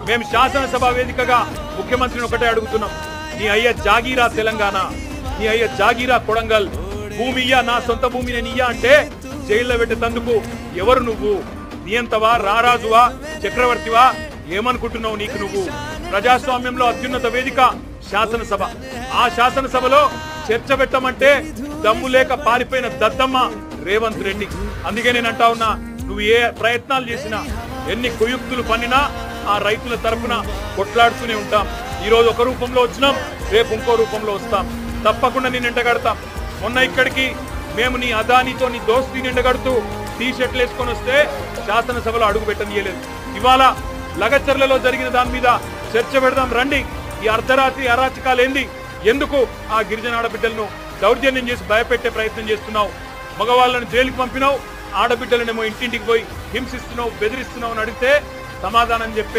మేము శాసనసభ వేదికగా ముఖ్యమంత్రిని ఒకటే అడుగుతున్నాం, నీ అయ్య జాగీరా తెలంగాణ, నీ అయ్య జాగీరా కొడంగల్, భూమి ఇయ్యా, నా సొంత భూమి నేను ఇయ్యా అంటే జైల్లో పెట్టేందుకు ఎవరు నువ్వు? నియంతవా, రారాజువా, చక్రవర్తివా? ఏమనుకుంటున్నావు నీకు నువ్వు? ప్రజాస్వామ్యంలో అత్యున్నత వేదిక శాసనసభ. ఆ శాసనసభలో చర్చ పెట్టమంటే దమ్ము లేక పారిపోయిన దద్దమ్మ రేవంత్ రెడ్డి. అందుకే నేను అంటా ఉన్నా, నువ్వు ఏ ప్రయత్నాలు చేసినా, ఎన్ని కుయుక్తులు పన్నినా ఆ రైతుల తరపున కొట్లాడుతూనే ఉంటాం. ఈ రోజు ఒక రూపంలో వచ్చినాం, రేపు ఇంకో రూపంలో వస్తాం. తప్పకుండా నేను ఎండగడతాం. మొన్న ఇక్కడికి మేము నీ అదానితో నీ దోస్తీ నిండగడుతూ టీ షర్ట్లు వేసుకొని వస్తే శాసనసభలో అడుగు పెట్టనీయలేదు. ఇవాళ లగచర్లలో జరిగిన దాని మీద చర్చ పెడదాం రండి. ఈ అర్ధరాత్రి అరాచకాలేంది? ఎందుకు ఆ గిరిజన ఆడబిడ్డలను దౌర్జన్యం చేసి భయపెట్టే ప్రయత్నం చేస్తున్నావు? మగవాళ్ళని జైలుకి పంపినావు, ఆడబిడ్డలనేమో ఇంటింటికి పోయి హింసిస్తున్నావు, బెదిరిస్తున్నావు అని అడిగితే సమాధానం చెప్పే